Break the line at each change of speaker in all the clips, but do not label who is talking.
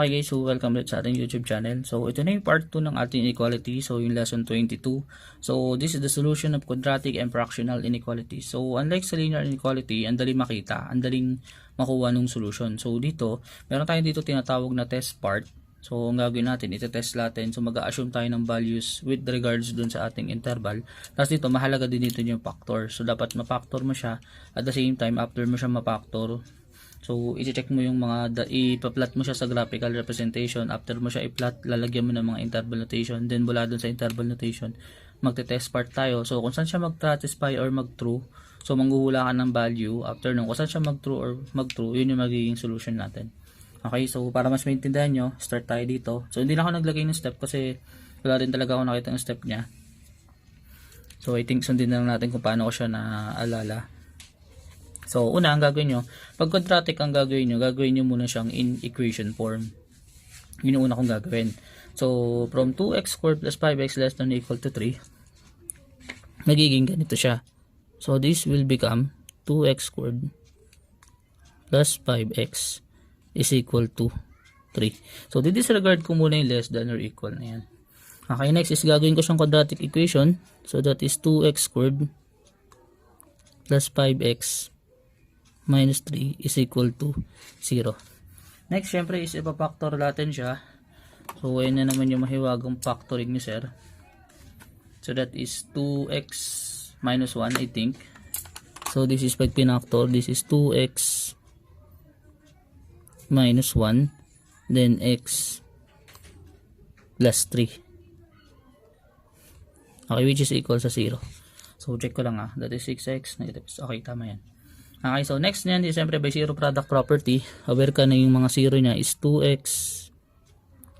Okay guys, so welcome ulit sa ating YouTube channel. So ito na yung part 2 ng ating inequality. So yung lesson 22. So this is the solution of quadratic and fractional inequality. So unlike sa linear inequality, ang daling makita, ang daling makuha ng solution. So dito, meron tayong dito tinatawag na test part. So ang gagawin natin, ito-test natin. So mag-a-assume tayo ng values with regards dun sa ating interval. Tapos dito, mahalaga din dito yung factor. So dapat ma-factor mo siya. At the same time, after mo siya ma-factor, so, i-check mo yung mga, ipa-plot mo siya sa graphical representation. After mo siya i-plot, lalagyan mo ng mga interval notation. Then, mula dun sa interval notation, magte-test part tayo. So, kung saan siya mag-satisfy or mag-true, so, manghuhula ka ng value. After nun, kung saan siya mag-true or mag-true, yun yung magiging solution natin. Okay, so, para mas maintindihan nyo, start tayo dito. So, hindi na ako naglagay ng step kasi wala rin talaga ako nakita ng step niya. So, I think sundin na lang natin kung paano ko siya naaalala. So, una, ang gagawin nyo, pag quadratic ang gagawin nyo muna siyang in equation form. Yun yung una kong gagawin. So, from 2x squared plus 5x less than or equal to 3, magiging ganito siya. So, this will become 2x squared plus 5x is equal to 3. So, disregard ko muna yung less than or equal na yan. Okay, next is gagawin ko siyang quadratic equation. So, that is 2x squared plus 5x minus 3 is equal to 0. Next, syempre is ipapactor natin siya. So, ayan na naman yung mahiwagang factoring ni sir. So, that is 2x minus 1, I think. So, this is pag pinactor, this is 2x minus 1, then x plus 3. Okay, which is equal sa 0. So, check ko lang that is 6x negative. Okay, tama yan. Okay, so next niyan, siyempre by zero product property, aware ka na yung mga 0 niya is 2x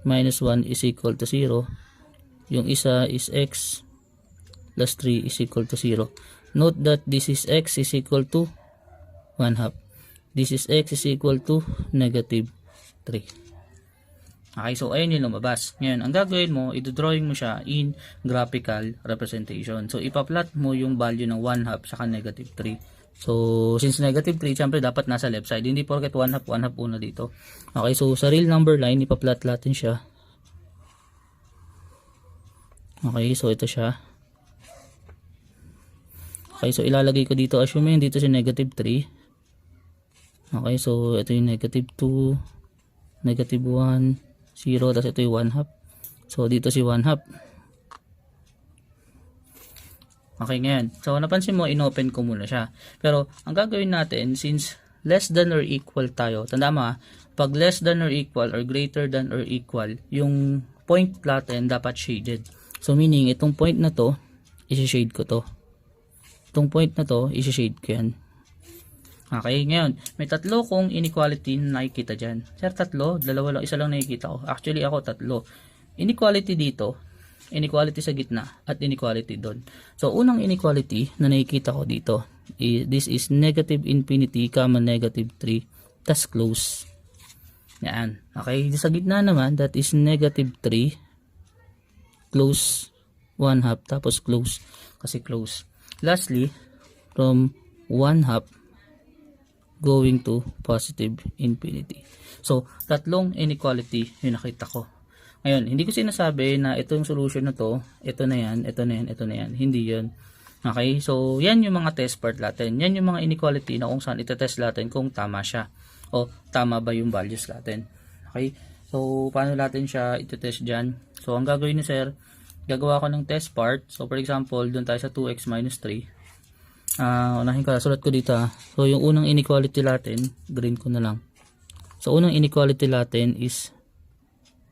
minus 1 is equal to 0. Yung isa is x plus 3 is equal to 0. Note that this is x is equal to 1/2. This is x is equal to negative 3. Okay, so ayun yung lumabas. Ngayon, ang gagawin mo, i-drawing mo siya in graphical representation. So, ipa-plot mo yung value ng 1/2 saka negative 3. So, since negative 3, syempre dapat nasa left side. Hindi porket 1/2 una dito. Okay, so sa real number line, ipa-plot natin siya. Okay, so ito siya. Okay, so ilalagay ko dito. Assuming dito si negative 3. Okay, so ito yung negative 2, negative 1, 0, tapos ito yung 1/2. So, dito si 1/2. Okay, ngayon. So, napansin mo, inopen ko muna siya. Pero, ang gagawin natin, since less than or equal tayo, tanda mo pag less than or equal or greater than or equal, yung point natin dapat shaded. So, meaning, itong point na to, isi-shade ko to. Itong point na to, isi-shade ko yan. Okay, ngayon, may tatlo kong inequality na nakikita dyan. Sir, tatlo? Dalawa lang, isa lang nakikita ko. Actually, ako tatlo. Inequality dito, inequality sa gitna, at inequality doon. So, unang inequality na nakikita ko dito, this is negative infinity, negative 3, tas close. Yan. Okay, sa gitna naman, that is negative 3, close, 1/2, tapos close, kasi close. Lastly, from 1/2, going to positive infinity. So, tatlong inequality yung nakita ko. Ngayon, hindi ko sinasabi na ito yung solution na to, ito na yan, ito na yan, ito na yan. Hindi yun. Okay? So, yan yung mga test part natin. Yan yung mga inequality na kung saan itetest natin kung tama siya. O, tama ba yung values natin. Okay? So, paano natin siya itetest dyan? So, ang gagawin ni sir, gagawa ko ng test part. So, for example, dun tayo sa 2x minus 3. Unahin ko, sulat ko dito. So, yung unang inequality natin, green ko na lang. So, unang inequality natin is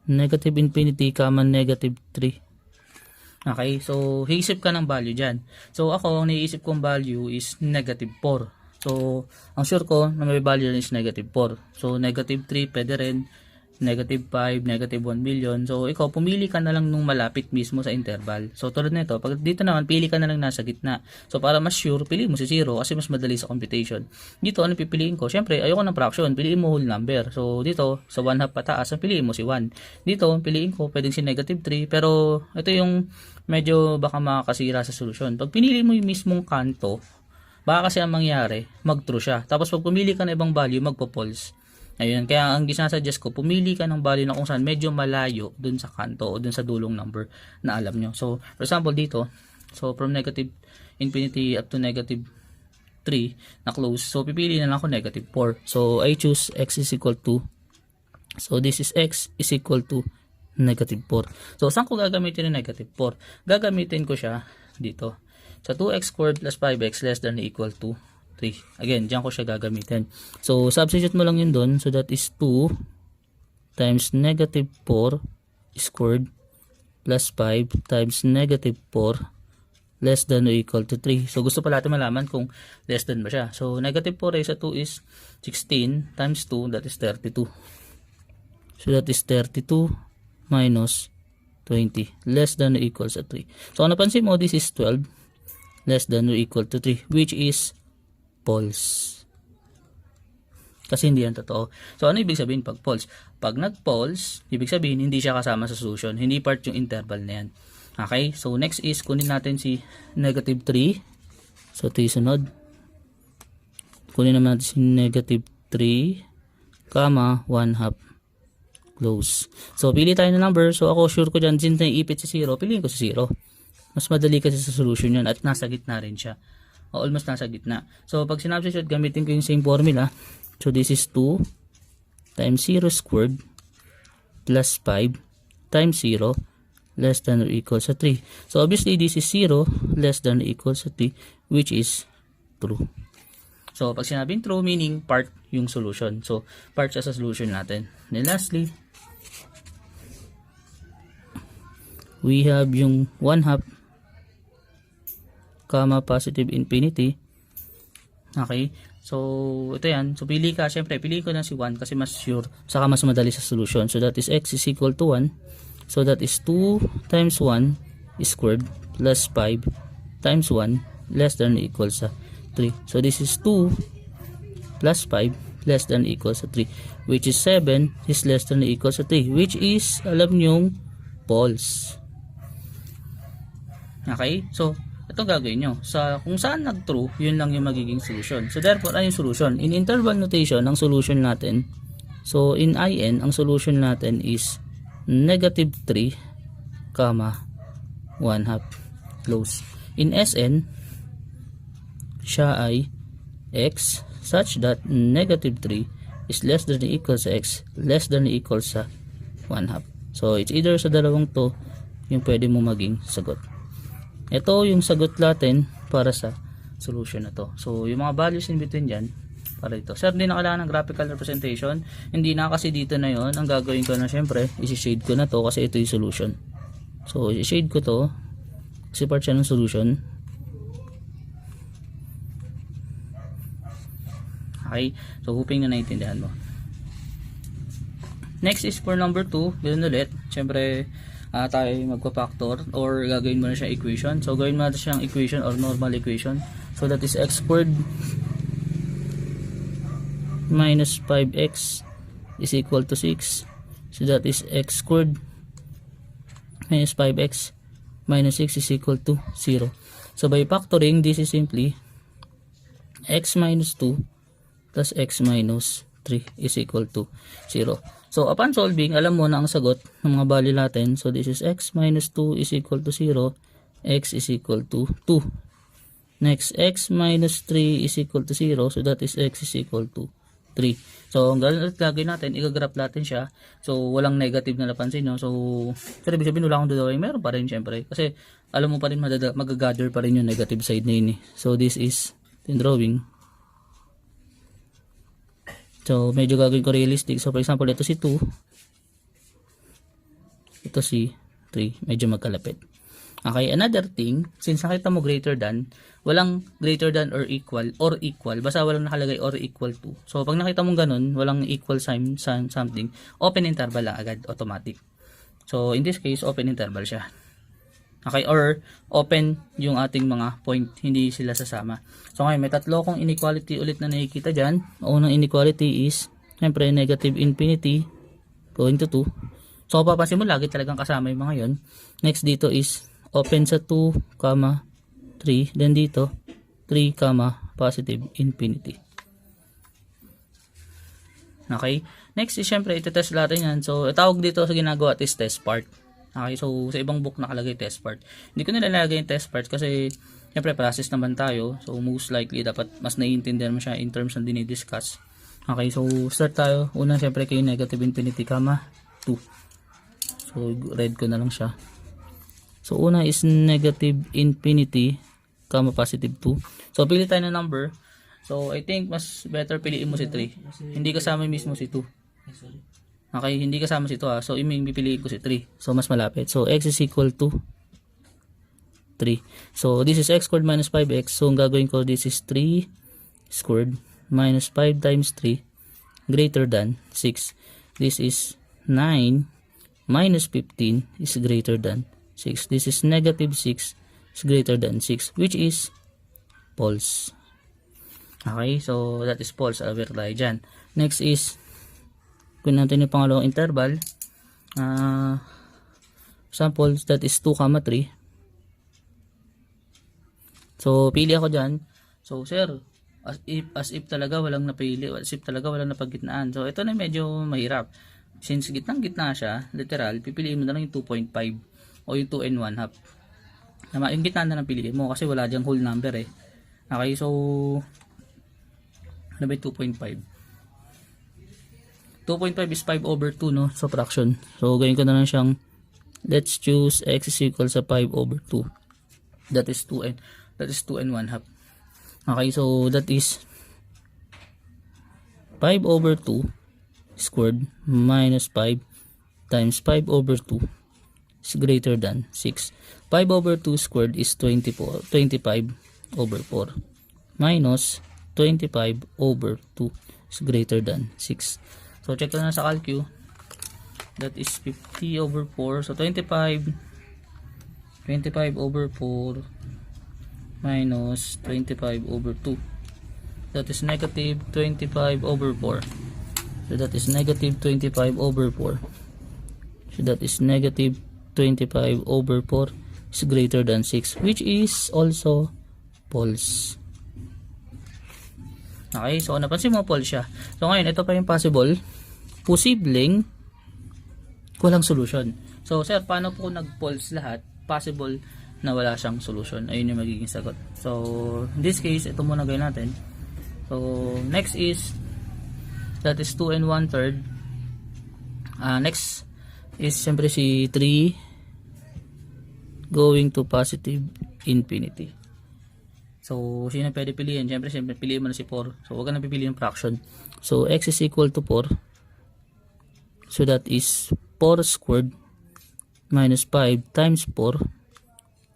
negative infinity, negative 3. Okay, so hiisip ka ng value dyan. So ako, ang naiisip kong value is negative 4. So, ang sure ko na may value is negative 4. So, negative 3 pwede rin, negative 5, negative 1 million. So, ikaw, pumili ka na lang nung malapit mismo sa interval. So, tulad nito, pag dito naman, pili ka na lang nasa gitna. So, para mas sure, pili mo si 0 kasi mas madali sa computation. Dito, ano pipiliin ko? Siyempre, ayoko ng fraction. Piliin mo whole number. So, dito, sa 1/2 pataas, piliin mo si 1. Dito, piliin ko, pwedeng si negative 3. Pero, ito yung medyo baka makakasira sa solusyon. Pag pinili mo yung mismong kanto, baka kasi ang mangyari, mag-true siya. Tapos, pag pumili ka na ibang value, magpo-false. Ayun, kaya ang ginasuggest ko, pumili ka ng value na kung saan medyo malayo dun sa kanto o dun sa dulong number na alam nyo. So, for example dito, so from negative infinity up to negative 3 na close. So, pipili na lang ako negative 4. So, I choose x is equal to, so this is x is equal to negative 4. So, saan ko gagamitin yung negative 4? Gagamitin ko siya dito. Sa 2x squared plus 5x less than or equal to 3. Again, dyan ko siya gagamitin. So, substitute mo lang yun doon. So, that is 2 times negative 4 squared plus 5 times negative 4 less than or equal to 3. So, gusto pala natin malaman kung less than ba siya. So, negative 4 raised to 2 is 16 times 2, that is 32. So, that is 32 minus 20 less than or equals to 3. So, kung napansin mo, this is 12 less than or equal to 3, which is false. Kasi hindi yan totoo. So, ano ibig sabihin pag false? Pag nag-false, ibig sabihin hindi siya kasama sa solution. Hindi part yung interval na yan. Okay? So, next is, kunin natin si negative 3. So, ito yung sunod. Kunin naman natin si negative 3, comma, 1/2. Close. So, pili tayo ng number. So, ako sure ko dyan, since naiipit sa 0, piliin ko sa 0. Mas madali kasi sa solution yan at nasa gitna rin siya. O, almost nasa gitna. So, pag sinubstitute, gamitin ko yung same formula. So, this is 2 times 0 squared plus 5 times 0 less than or equals to 3. So, obviously, this is 0 less than or equals to 3, which is true. So, pag sinabing true, meaning part yung solution. So, part siya sa solution natin. And lastly, we have yung 1/2 comma positive infinity. Okay? So, ito yan. So, pili ka. Siyempre, pili ko na si 1 kasi mas sure. Saka mas madali sa solution. So, that is x is equal to 1. So, that is 2 times 1 squared plus 5 times 1 less than or equals to 3. So, this is 2 plus 5 less than or equals to 3. Which is 7 is less than or equals to 3. Which is, alam nyong, false. Okay? So, ito gagawin nyo. Kung saan nag-true, yun lang yung magiging solution. So, therefore, ano yung solution? In interval notation, ang solution natin, so, in IN, ang solution natin is negative 3, comma, 1/2, close. In SN, siya ay x such that negative 3 is less than or equals to x, less than or equals sa 1/2. So, it's either sa dalawang to, yung pwede mo maging sagot. Ito yung sagot natin para sa solution na to. So, yung mga values in between dyan, para ito. Sir, hindi na kailangan ng graphical representation. Hindi na kasi dito na yon. Ang gagawin ko na syempre, isi-shade ko na to kasi ito yung solution. So, isi-shade ko to kasi part siya ng solution. Okay. So, hoping na naintindihan mo. Next is for number 2. Ganun ulit. Syempre, tayo magpa-factor or gagawin mo na siya equation. So, gawin mo natin siyang equation or normal equation. So, that is x squared minus 5x is equal to 6. So, that is x squared minus 5x minus 6 is equal to 0. So, by factoring, this is simply x minus 2 plus x minus 3 is equal to 0. So, upon solving, alam mo na ang sagot ng mga value natin. So, this is x minus 2 is equal to 0. X is equal to 2. Next, x minus 3 is equal to 0. So, that is x is equal to 3. So, ang gagawin natin, i-graph natin siya. So, walang negative na napansin, no? So, pero ibig sabihin, wala akong dodawin. Meron pa rin, syempre. Kasi, alam mo pa rin, mag-gather pa rin yung negative side na yun, eh. So, this is the drawing. So, medyo gagawin ko realistic. So, for example, ito si 2. Ito si 3. Medyo magkalapit. Okay, another thing, since nakita mo greater than, walang greater than or equal, basta walang nakalagay or equal to. So, pag nakita mong ganun, walang equal sign something, open interval lang agad, automatic. So, in this case, open interval siya. Okay, or open yung ating mga point, hindi sila sasama. So ngayon, may tatlo kong inequality ulit na nakikita dyan. Unang inequality is, siyempre, negative infinity going to 2. So papansin mo, lagi talagang kasama yung mga yon. Next dito is, open sa 2, 3. Then dito, 3, positive infinity. Okay? Next is syempre ite-test natin yan. So tawag dito sa ginagawa is test part. Okay? So sa ibang book nakalagay test part. Hindi ko nilalagay yung test part kasi syempre process naman tayo. So most likely dapat mas naiintindihan mo siya in terms ng dinidiscuss. Okay? So start tayo. Una syempre kay negative infinity, 2. So red ko na lang siya. So una is negative infinity, positive 2. So pili tayo ng number. So I think mas better piliin mo si 3. Hindi kasama mismo si 2. Okay, hindi kasama si 2 So pipiliin ko si 3. So mas malapit. So x is equal to 3. So this is x squared minus 5x. So ang gagawin ko, this is 3 squared minus 5 times 3 greater than 6. This is 9 minus 15 is greater than 6. This is negative 6 is greater than 6, which is false. Okay, so that is false. Aware tayo dyan. Next is, kung natin yung pangalawang interval, example, that is 2, 3. So, pili ako dyan. So, sir, as if talaga walang napili, as if talaga walang napagitnaan. So, ito na medyo mahirap. Since gitnang-gitna siya, literal, pipiliin mo na lang yung 2.5 o yung 2 and 1 half. Yung gitna na lang piliin mo kasi wala dyang whole number eh. Okay, so ano ba 2.5? 2.5 is 5 over 2, no? So fraction. So gawin ko na lang siyang, let's choose x is equal sa 5 over 2. That is 2 and 1 half. Okay, so that is 5 over 2 squared minus 5 times 5 over 2 is greater than 6. 5 over 2 squared is 25 over 4 minus 25 over 2 is greater than 6. So check ko na sa calcu. That is 50 over 4. So 25 over 4 minus 25 over 2. That is negative 25 over 4. So that is negative 25 over 4. So that is negative 25 over 4 is greater than 6, which is also false. Okay, so napansin mo false siya. So ngayon, ito pa yung posibleng walang solution. So sir, paano po nag-false lahat? Possible na wala siyang solution. Ayun yung magiging sagot. So in this case, ito muna gawin natin. So next is, that is 2 and 1/3. Next is siyempre si 3 going to positive infinity. So, sino pwede piliin? Siyempre piliin mo na si 4. So, huwag ka na pipili yung fraction. So, x is equal to 4. So, that is 4 squared minus 5 times 4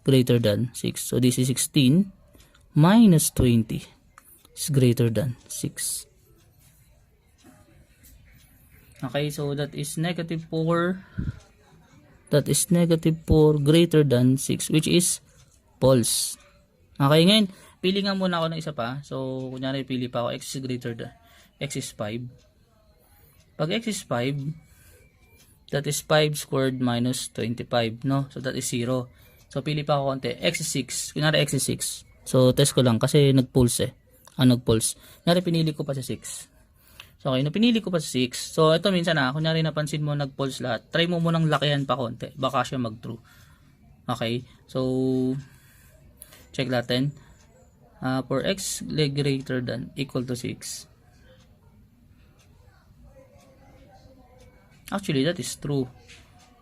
greater than 6. So, this is 16 minus 20 is greater than 6. Okay, so that is negative 4. That is negative 4 greater than 6, which is false. Okay, ngayon, pili nga muna ako ng isa pa. So, kunyari, pili pa ako, x is greater than, x is 5. Pag x is 5, that is 5 squared minus 25, no? So, that is 0. So, pili pa ako konti, x is 6. Kunyari, x is 6. So, test ko lang kasi nag-pulse eh. Nag-pulse. Kunyari, pinili ko pa sa 6. So, okay, pinili ko pa sa 6. So, ito minsan kunyari napansin mo nag-pulse lahat. Try mo munang lakihan pa konti. Baka siya mag-true. Okay, so, check natin. For x greater than equal to 6. Actually, that is true.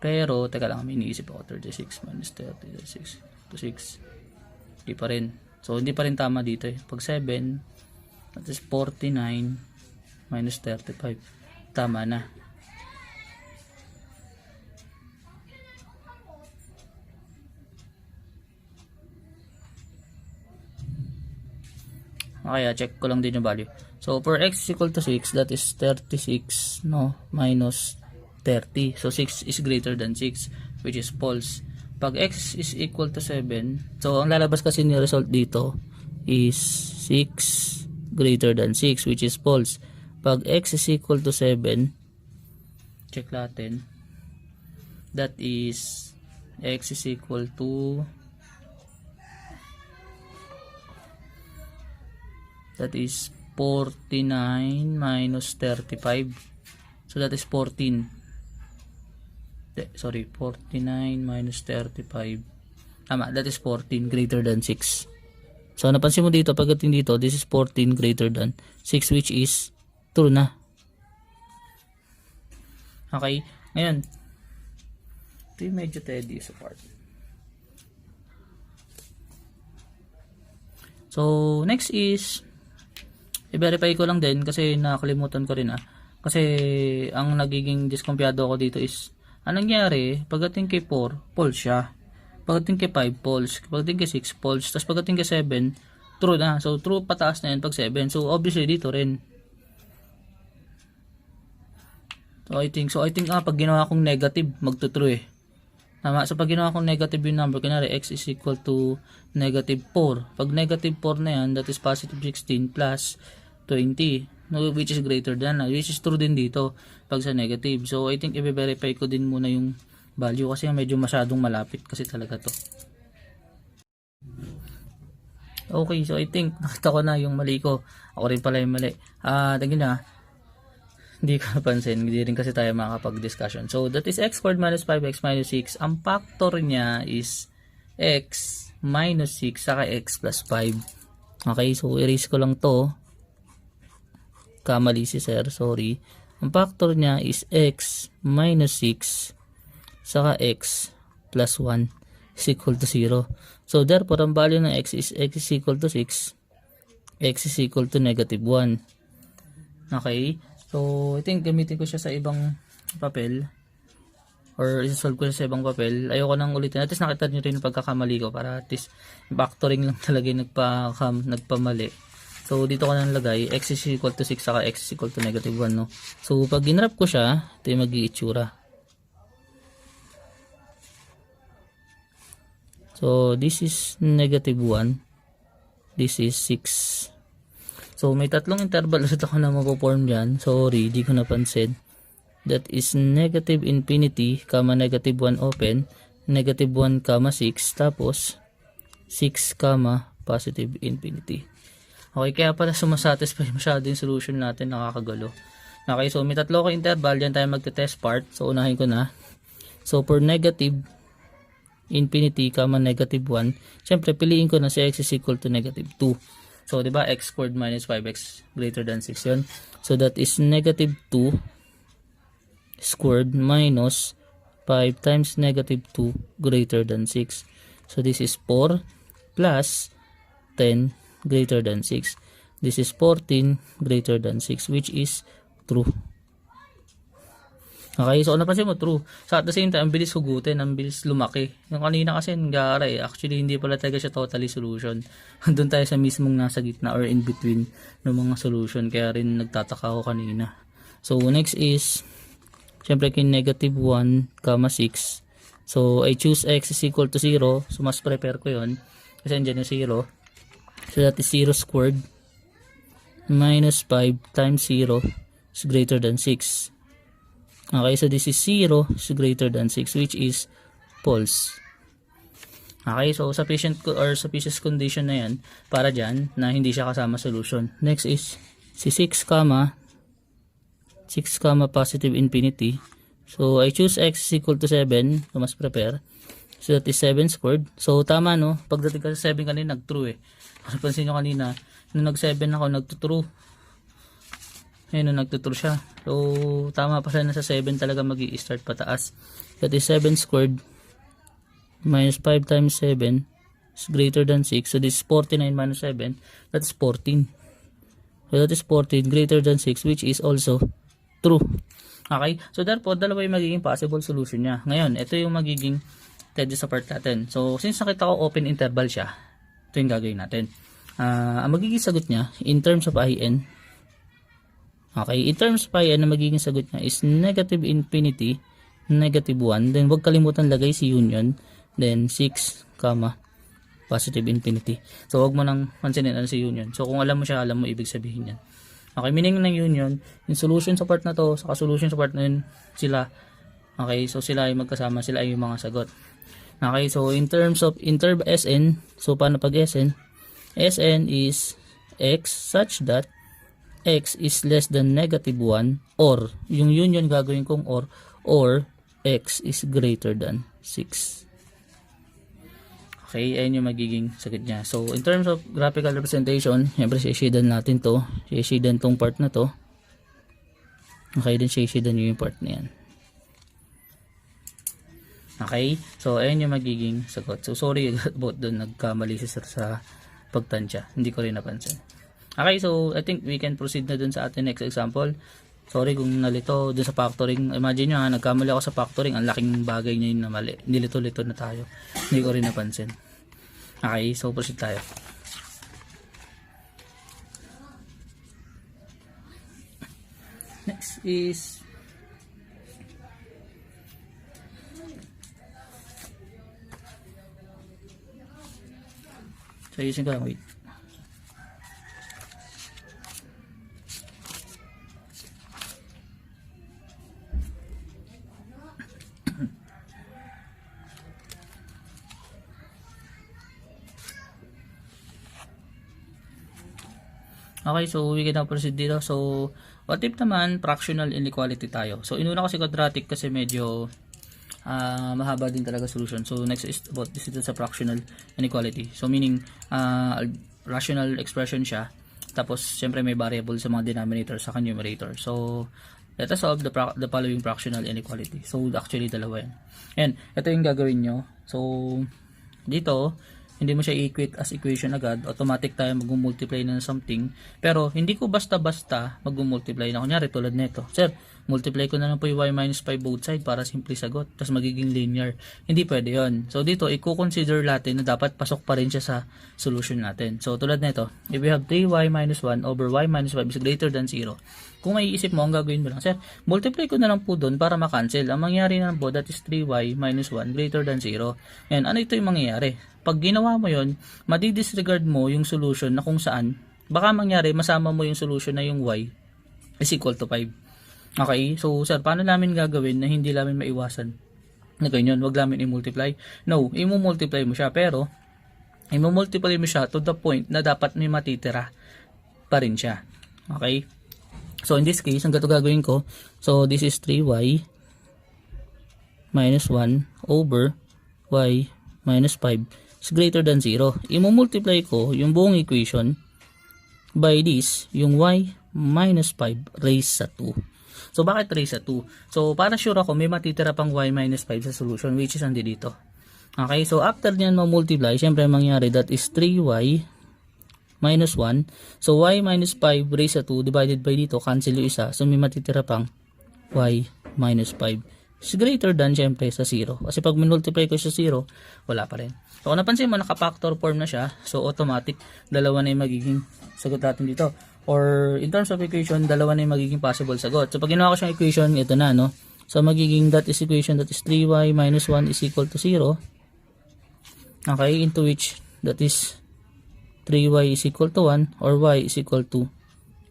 Pero, teka lang, may iniisip ako. 36 minus 30, 36 to 6. Hindi pa rin. So, hindi pa rin tama dito eh. Pag 7, that is 49 minus 35. Tama na. Okay, check ko lang din yung value. So, for x is equal to 6, that is 36, no, minus 30. So, 6 is greater than 6, which is false. Pag x is equal to 7, so, ang lalabas kasi ni result dito is 6 greater than 6, which is false. Pag x is equal to 7, check natin, that is, x is equal to, that is 49 minus 35. So that is 14. Sorry, 49 minus 35. Tama, that is 14 greater than 6. So napansin mo dito, pagdating dito, this is 14 greater than 6, which is true na. Okay, ngayon, ito yung medyo tedious part. So, next is, i-verify ko lang din kasi nakalimutan ko rin Kasi, ang nagiging diskumpiyado ako dito is, anong nangyari, pagdating kay 4, false siya. Pagdating kay 5, false. Pagdating kay 6, false. Tapos pagdating kay 7, true na. So, true pataas na yun pag 7. So, obviously, dito rin. So, I think, pag ginawa kong negative, magto-true Tama. So, pag ginawa kong negative yung number, kunwari, x is equal to negative 4. Pag negative 4 na yan, that is positive 16 plus 20. Which is greater than, which is true din dito pag sa negative. So, I think, i-verify ko din muna yung value kasi medyo masyadong malapit kasi talaga to. Okay, so I think, nakita ko na yung mali ko. Ako rin pala yung mali. Tingin na. Hindi ko napansin, hindi rin kasi tayo makakapag-discussion. So, that is x squared minus 5x minus 6. Ang factor niya is x minus 6 saka x plus 5. Okay, so erase ko lang to. Kamali si sir, sorry. Ang factor niya is x minus 6 saka x plus 1 is equal to 0. So, therefore, ang value ng x is equal to 6. X is equal to negative 1. Okay. So, I think gamitin ko siya sa ibang papel or isolve ko siya sa ibang papel. Ayoko nang ulitin. At least nakita nyo rin yung pagkakamali ko para at least factoring lang talaga yung nagpamali. So, dito ko nang lagay x is equal to 6 saka x is equal to negative 1. No? So, pag ginrap ko siya, ito yung mag-iitsura. So, this is negative 1. This is 6. So, may tatlong interval ulit ako na mapoform dyan. Sorry, di ko napansin. That is negative infinity, negative 1 open, negative 1, 6, tapos 6, positive infinity. Okay, kaya pala sumasatisfy masyado yung solution natin, nakakagalo. Okay, so may tatlo ko interval, dyan tayo magte-test part. So, unahin ko na. So, for negative infinity, negative 1, syempre, piliin ko na si x is equal to negative 2. So, di ba, x squared minus 5x greater than 6 yun. So, that is negative 2 squared minus 5 times negative 2 greater than 6. So, this is 4 plus 10 greater than 6. This is 14 greater than 6, which is true. Okay, so napansin mo, true. So at the same time, ang bilis hugutin, ang bilis lumaki. Yung kanina kasi nag-aaral actually hindi pala talaga siya totally solution. Doon tayo sa mismong nasa gitna or in between ng mga solution, kaya rin nagtataka ako kanina. So next is, syempre kin negative 1, 6. So I choose x is equal to 0. So mas prepare ko yon kasi andyan yung 0. So that is 0 squared minus 5 times 0 is greater than 6. Okay, so this is 0 is greater than 6, which is false. Okay, so sufficient or sufficient condition na yan para dyan na hindi siya kasama solution. Next is si 6, 6, positive infinity. So I choose x is equal to 7. So mas prepare. So that is 7 squared. So tama no, pagdating ka sa 7 kanina nag-true Napansin nyo kanina, nung nag-7 ako, nagtutrue. Ayun, nagtutrue siya. So, tama pa siya na sa 7 talaga mag-i-start pataas. That is 7 squared minus 5 times 7 is greater than 6. So, this is 49 minus 7. That is 14. So, that is 14 greater than 6, which is also true. Okay? So, therefore, dalawa yung magiging possible solution niya. Ngayon, ito yung magiging tedious sa part natin. So, since nakita ko open interval siya, ito yung gagawin natin. Ang magiging sagot niya, in terms of in, okay, in terms of in, ang magiging sagot niya is negative infinity, negative 1. Then, huwag kalimutan lagay si union. Then, 6, positive infinity. So, huwag mo nang pansinin ano si union. So, kung alam mo siya, alam mo ibig sabihin yan. Okay, meaning ng union, yung solution sa part na to, saka solution sa part na yun, sila. Okay, so sila ay magkasama, sila ay yung mga sagot. Okay, so in terms of Sn, so paano pag Sn? Sn is x such that x is less than negative 1 or, yung union gagawin kong or x is greater than 6. Okay, ayun yung magiging sagot niya. So, in terms of graphical representation, siyempre shade-shadean natin to. Shade-shadean tong part na to. Okay, din shade-shadean nyo yung part na yan. Okay, so ayun yung magiging sagot. So, sorry about dun, nagkamali si sir sa pagtansya. Hindi ko rin napansin. Okay, so I think we can proceed na dun sa ating next example. Sorry kung nalito dun sa factoring. Imagine nyo ha, nagkamali ako sa factoring. Ang laking bagay niya yun na mali. Nilito-lito na tayo. Hindi ko rin napansin. Okay, so proceed tayo. Next is so using ko lang, wait. Okay, so we can now proceed dito. So, what if naman fractional inequality tayo? So, inuna ko si quadratic kasi medyo mahaba din talaga solution. So, next is about this is sa fractional inequality. So, meaning rational expression siya. Tapos, syempre may variable sa mga denominator sa numerator. So, let us solve the following fractional inequality. So, actually, dalawa yan. And, ito yung gagawin nyo. So, dito, hindi mo siya i-equate as equation agad. Automatic tayo mag-multiply na something. Pero, hindi ko basta-basta mag-multiply na. Kunyari, tulad nito. Sir, multiply ko na lang po yung y minus 5 both side para simple sagot. Tapos magiging linear. Hindi pwede yon. So, dito, i-consider natin na dapat pasok pa rin siya sa solution natin. So, tulad nito, if we have 3y minus 1 over y minus 5 is greater than 0. Kung may isip mo, ang gagawin mo lang, sir, multiply ko na lang po doon para makancel. Ang mangyari na lang po, that is 3y minus 1 greater than 0. And ano ito yung mangyayari? Pag ginawa mo yon, madi-disregard mo yung solution na kung saan, baka mangyari, masama mo yung solution na yung y is equal to 5. Okay? So, sir, paano namin gagawin na hindi namin maiwasan na ganyan? Wag namin i-multiply. No, i-multiply mo siya, pero i-multiply mo siya to the point na dapat may matitira pa rin siya. Okay? So, in this case, ang gato gagawin ko, so, this is 3y minus 1 over y minus 5 is greater than 0. I-multiply ko yung buong equation by this, yung y minus 5 raised sa 2. So, bakit raised sa 2? So, para sure ako, may matitira pang y minus 5 sa solution, which is andi dito. Okay, so after nyan ma-multiply, syempre mangyari, that is 3y minus 1. So, y minus 5 raised sa 2 divided by dito, cancel yung isa. So, may matitira pang y minus 5 is greater than syempre sa 0. Kasi pag multiply ko sa 0, wala pa rin. So, kung napansin mo, naka-factor form na siya. So, automatic, dalawa na yung magiging sagot natin dito. Or, in terms of equation, dalawa na yung magiging possible sagot. So, pag ginawa ko siyang equation, ito na, no? So, magiging that is equation, that is 3y minus 1 is equal to 0. Okay, into which, that is 3y is equal to 1 or y is equal to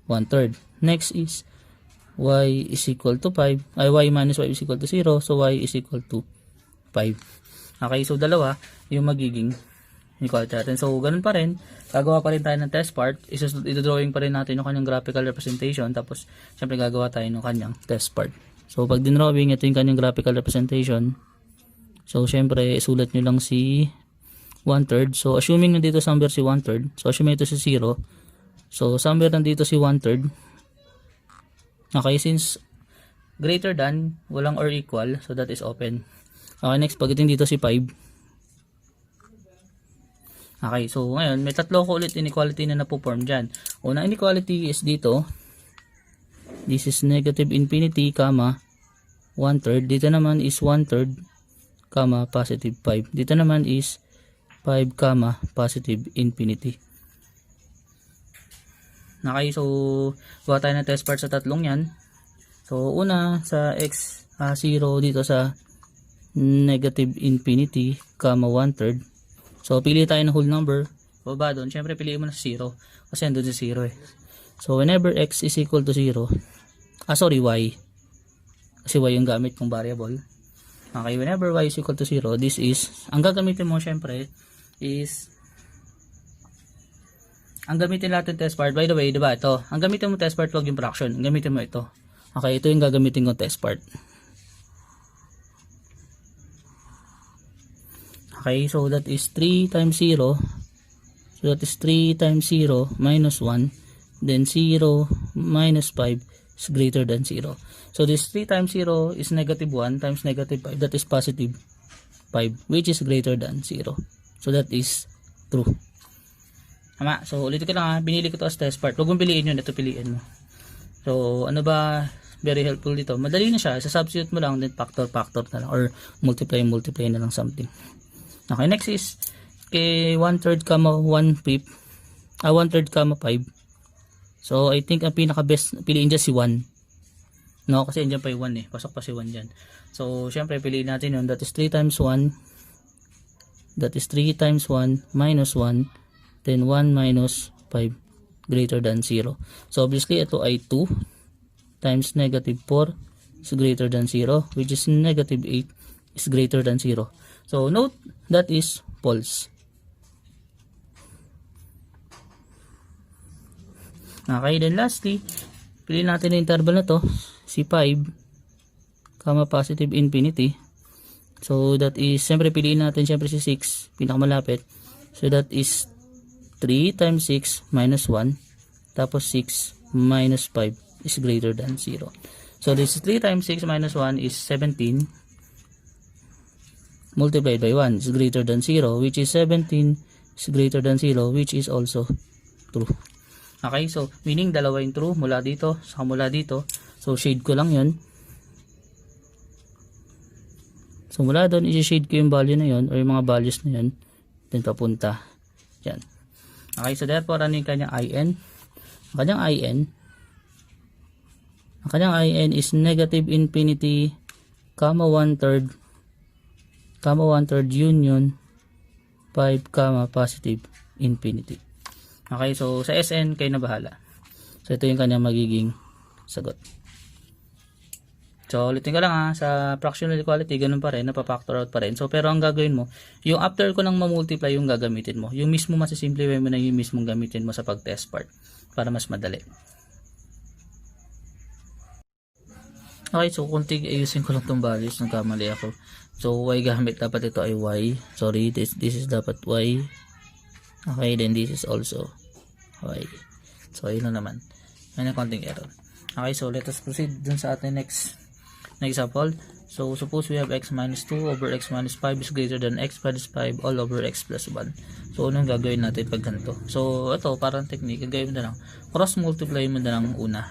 1/3. Next is y is equal to 5, y minus 5 is equal to 0, so y is equal to 5. Okay, so dalawa yung magiging inequality natin. So, ganun pa rin, gagawa pa rin tayo ng test part, ito-drawing pa rin natin yung kanyang graphical representation, tapos syempre gagawa tayo ng kanyang test part. So, pag dinrawing, ito yung kanyang graphical representation. So, syempre, isulat nyo lang si 1/3. So, assuming nandito somewhere si 1/3. So, assuming ito si 0. So, somewhere nandito si 1/3. Okay, since greater than, walang or equal, so that is open. Okay, next, pagdating dito si 5. Okay, so ngayon, may tatlo ko ulit inequality na napoform dyan. Unang inequality is dito. This is negative infinity, 1/3. Dito naman is 1/3, positive 5. Dito naman is 5, positive infinity. Okay, so gawa tayo ng test part sa tatlong yan. So, una sa x0 dito sa negative infinity, 1/3. So, pili tayo ng whole number. Baba doon, syempre piliin mo na sa 0. Kasi andun sa 0 eh. So, whenever x is equal to 0, y. Kasi y yung gamit kong variable. Okay, whenever y is equal to 0, this is, ang gagamitin mo syempre is ang gamitin natin test part, by the way, diba ito, ang gamitin mo test part, wag yung fraction, ang gamitin mo ito. Okay, ito yung gagamitin ko test part. Okay, so that is 3 times 0. So that is 3 times 0 minus 1. Then 0 minus 5 is greater than 0. So this 3 times 0 is negative 1 times negative 5. That is positive 5, which is greater than 0. So that is true. Tama. So ulitin ko lang ha. Binili ko to as test part. Huwag mong piliin yun. Ito piliin mo. So ano ba very helpful dito? Madali na siya. Sa-substitute mo lang. Then factor na lang. Or multiply na lang something. Okay. Next is kay 1/3, 1/5. 1/3, 5. So I think ang pinaka-best piliin dyan si 1. No? Kasi andyan pa yung 1 eh. Pasok pa si 1 dyan. So syempre piliin natin yun. That is 3 times 1. That is 3 times 1 minus 1. Then 1 minus 5 greater than 0. So obviously ito ay 2 times negative 4 is greater than 0, which is negative 8 is greater than 0. So note that is false. Okay, then lastly, piliin natin yung interval na to, si 5, positive infinity. So that is, siyempre piliin natin siyempre si 6, pinakamalapit. So that is 3 times 6 minus 1, tapos 6 minus 5 is greater than 0. So this is 3 times 6 minus 1 is 17 multiplied by 1 is greater than 0, which is 17 is greater than 0, which is also true. Okay, so meaning dalawa yung true mula dito sa mula dito. So shade ko lang yun. So mula doon i-shade ko yung value na yun or yung mga values na yun, then papunta yan. Okay, so therefore ano yung kanyang IN? Ang kanyang IN is negative infinity, 1/3 union 5, positive infinity. Okay, so sa SN kayo na bahala. So ito yung kanyang magiging sagot. So ulitin ko lang ha, sa fractional equality ganun pa rin, napapactor out pa rin. So pero ang gagawin mo, yung after ko nang mamultiply yung gagamitin mo. Yung mismo masisimplify mo na yung mismong gamitin mo sa pag-test part para mas madali. Okay, so kunting ayusin ko lang tong values, nagkamali ako. So y gamit, dapat ito ay y. Sorry, this is dapat y. Okay, then this is also y. So yun na naman. May na konting error. Okay, so let us proceed dun sa ating next example. So suppose we have x minus 2 over x minus 5 is greater than x minus 5 all over x plus 1. So anong gagawin natin pag ganito? So ito parang technique, gagawin mo na lang, cross multiply mo na lang una.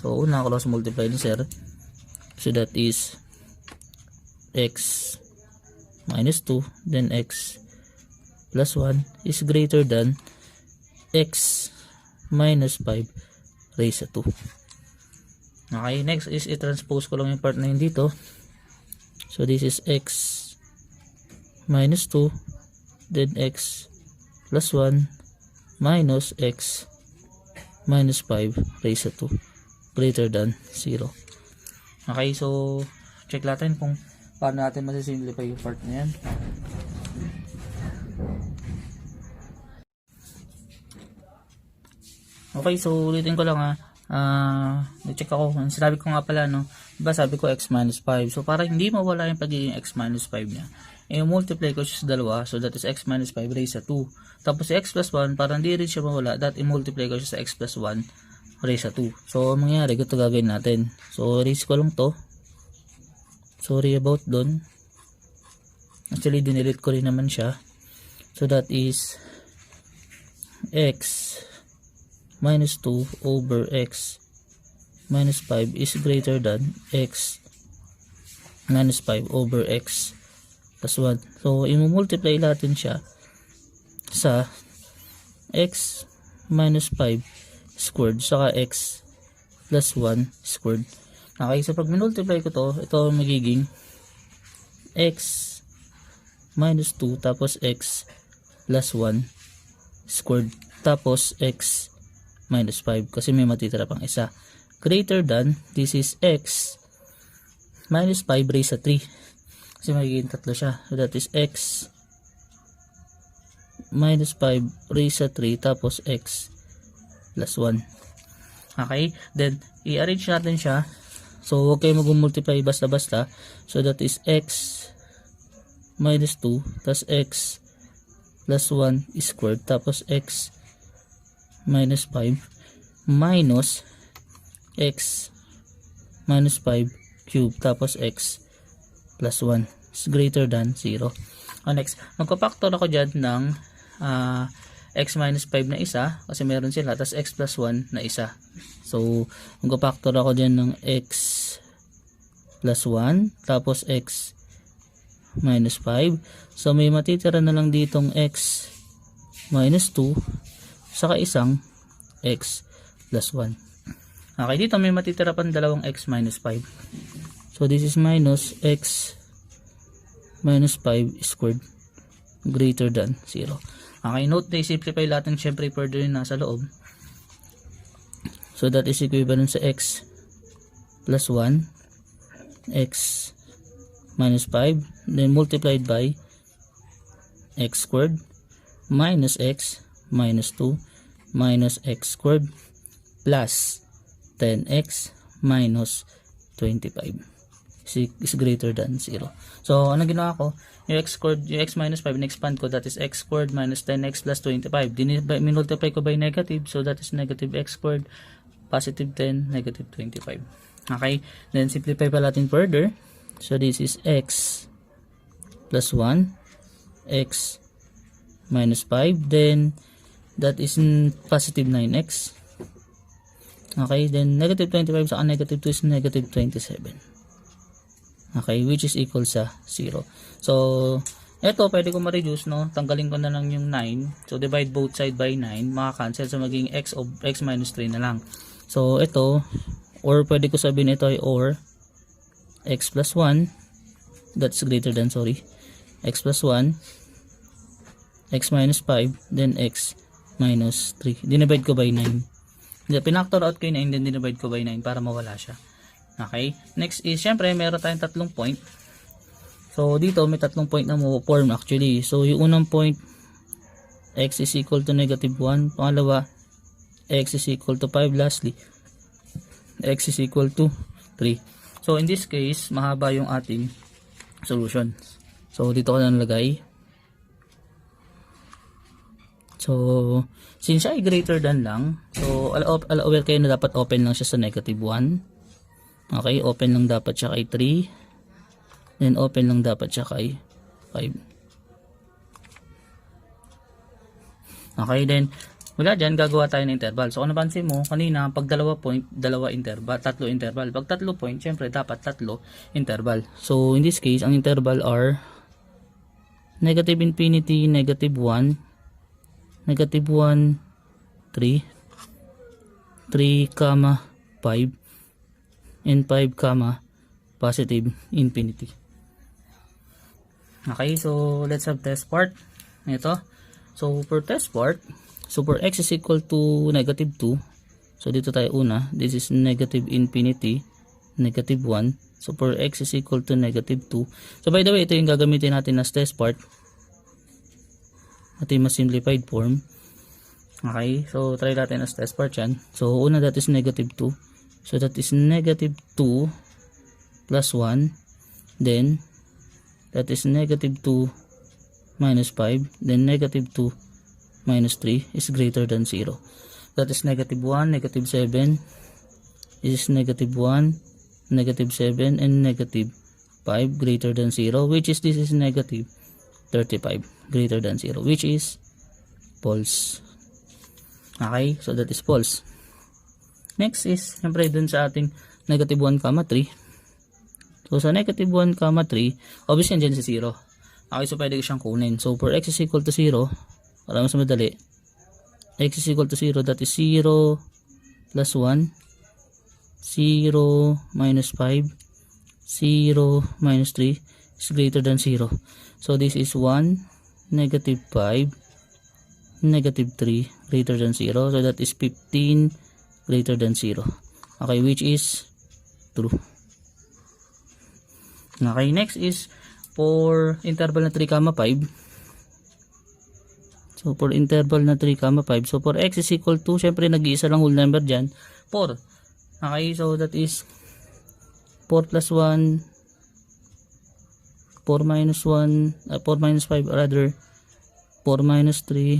So una cross multiply ni sir. So that is x minus 2 then x plus 1 is greater than x minus 5 raised to 2. Okay, next is i-transpose ko lang yung part na yun dito. So this is x minus 2 then x plus 1 minus x minus 5 raised to 2 greater than 0. Okay, so check natin kung paano natin masisimplify yung part na yan. Okay, so ulitin ko lang ha. Check ako. Sinabi ko nga pala, no? Diba sabi ko x minus 5. So para hindi mawala yung pagiging x minus 5 niya, i-multiply ko siya sa dalawa. So that is x minus 5 raised to 2. Tapos si x plus 1, para hindi rin siya mawala, that i-multiply ko siya sa x plus 1 raised to 2. So mangyayari, ito gagawin natin. So raise ko lang to. Sorry about dun. Actually, dinilit ko rin naman siya. So that is x minus 2 over x minus 5 is greater than x minus 5 over x plus 1. So, i-multiply natin siya sa x minus 5 squared saka x plus 1 squared. Okay, so pag minultiply ko to, ito magiging x minus 2 tapos x plus 1 squared tapos x minus 5 kasi may matitira pang isa greater than, this is x minus 5 raised to 3 kasi magiging tatlo siya. So that is x minus 5 raised to 3 tapos x plus 1. Okay, then i-arrange natin siya. So huwag kayo mag-multiply basta-basta. So that is x minus 2 plus x plus 1 squared tapos x minus 5 minus x minus 5 cube tapos x plus 1 is greater than 0. Next, magpa-factor ako dyan ng x minus 5 na isa kasi meron sila, tapos x plus 1 na isa. So magpa-factor ako dyan ng x plus 1 tapos x minus 5. So may matitira na lang ditong x minus 2 saka isang x plus 1. Okay, dito may matitira pang dalawang x minus 5. So this is minus x minus 5 squared greater than 0. Okay, note na i-simplify natin syempre further yung nasa loob. So that is equivalent sa x plus 1 x minus 5 then multiplied by x squared minus x minus 2 minus x squared plus 10x minus 25 is greater than 0. So ano ginawa ko, yung x squared, yung x minus 5 na-expand ko, that is x squared minus 10x plus 25. Minultiply ko by negative, so that is negative x squared, positive 10, negative 25. Okay, then simplify pa natin further. So this is x plus 1 x minus 5, then that is positive 9x. Okay, then negative 25 sa negative 2 is negative 27. Okay, which is equal sa 0. So ito pwede ko ma-reduce, no? Tanggalin ko na lang yung 9. So divide both side by 9, maka-cancel, so maging x of x minus 3 na lang. So ito, or pwede ko sabihin ito ay or x plus 1, that's greater than, x plus 1 x minus 5, then x minus 3. Dinivide ko by 9. Pinactor out ko yung 9, then dinivide ko by 9 para mawala siya. Okay, next is syempre meron tayong tatlong point. So dito may tatlong point na mo-form actually. So yung unang point, x is equal to negative 1. Pangalawa, x is equal to 5. Lastly, x is equal to 3. So in this case, mahaba yung ating solution. So dito ko na nalagay. So since ay greater than lang, so aware kayo na dapat open lang siya sa negative 1. Okay, open lang dapat siya kay 3. Then open lang dapat siya kay 5. Okay, then wala dyan, gagawa tayo ng interval. So kung napansin mo, kanina pag dalawa point, dalawa interval, tatlo interval. Pag tatlo point, syempre dapat tatlo interval. So in this case, ang interval are negative infinity, negative 1, negative 1, 3, 3, 5, and 5, positive infinity. Okay, so let's have test part. Ito. So for test part, so for x is equal to negative 2. So dito tayo una, this is negative infinity, negative 1. So for x is equal to negative 2. So by the way, ito yung gagamitin natin as test part. Ito yung mas simplified form. Okay, so try natin as test part yan. So una, that is negative 2. So that is negative 2 plus 1. Then that is negative 2 minus 5. Then negative 2 minus 3 is greater than 0. That is negative 1, negative 7. This is negative 1, negative 7, and negative 5 greater than 0. Which is, this is negative 35 greater than 0. Which is false. Okay, so that is false. Next is, siyempre dun sa ating negative 1, 3. So sa negative 1, 3, obviously andyan sa 0. Okay, so pwede ko siyang kunin. So for x is equal to 0, para mas madali, x is equal to 0, that is 0 plus 1, 0 minus 5, 0 minus 3 is greater than 0. So this is 1, negative 5, negative 3 greater than 0. So that is 15 greater than 0. Okay, which is true. Okay, next is for interval na 3, 5. So, for interval na 3, 5. So, for x is equal to, syempre, nag-iisa lang whole number dyan, 4. Okay, so that is 4 plus 1, 4 minus 1, 4 minus 5, or rather, 4 minus 3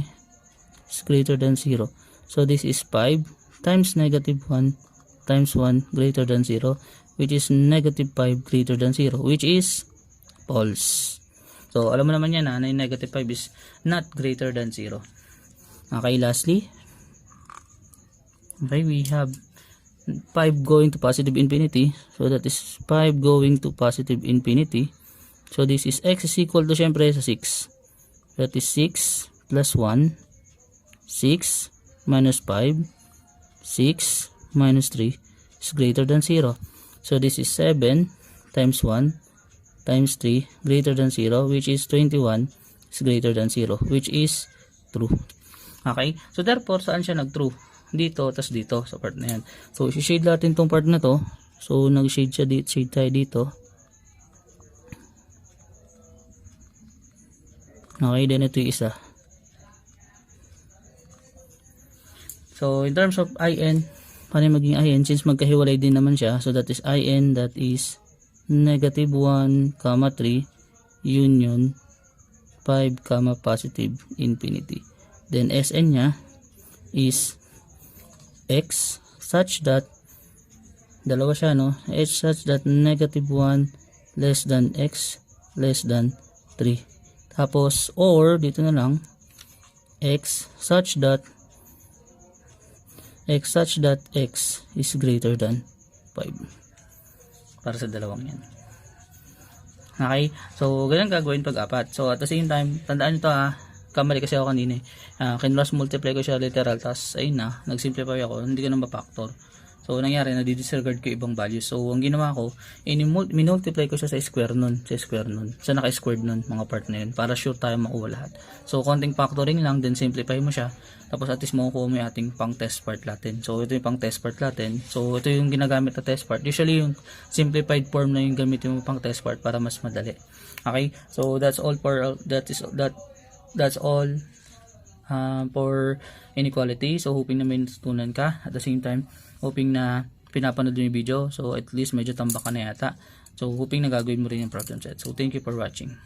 is greater than 0. So, this is 5 times negative 1 times 1 greater than 0, which is negative 5 greater than 0, which is false. So, alam mo naman yan na yung negative 5 is not greater than 0. Okay, lastly, okay, we have 5 going to positive infinity. So, that is 5 going to positive infinity. So, this is x is equal to, syempre, sa 6. That is 6 plus 1, 6 minus 5, 6 minus 3 is greater than 0. So, this is 7 times 1 times 3 greater than 0, which is 21 is greater than 0, which is true. Okay? So, therefore, saan siya nag-true? Dito, tas dito, sa part na yan. So, i-shade natin tong part na to. So, nag-shade siya dito, shade tayo dito. Okay, then ito yung isa. So, in terms of in, paano maging in? Since magkahiwalay din naman siya, so that is in, that is negative 1, 3, union 5, positive infinity. Then Sn niya is x such that, dalawa siya, no? H such that negative 1 less than x less than 3. Tapos, or, dito na lang, x such that x is greater than 5. Para sa dalawang yan. Okay? So, ganyan gagawin pag-apat. So, at the same time, tandaan nyo to ha. Kamali kasi ako kanina. Kinross multiply ko siya literal. Tapos, ayun na. Nag-simplify ako. Hindi ko na ma-factor. So, nangyari na di-disregard ko ibang values. So, ang ginawa ko, minultiply ko siya sa square nun. Sa naka-squared nun, mga part na yun. Para sure tayo makuha lahat. So, konting factoring lang. Then, simplify mo siya. Tapos, at least makukuha mo yung ating pang test part natin. So, ito yung pang test part natin. So, ito yung ginagamit na test part. Usually, yung simplified form na yung gamitin mo pang test part para mas madali. Okay? So, that's all for, that's all for inequality. So, hoping na may natutunan ka. At the same time, hoping na pinapanood mo yung video. So, at least medyo tambak ka na yata. So, hoping na gagawin mo rin yung problem set. So, thank you for watching.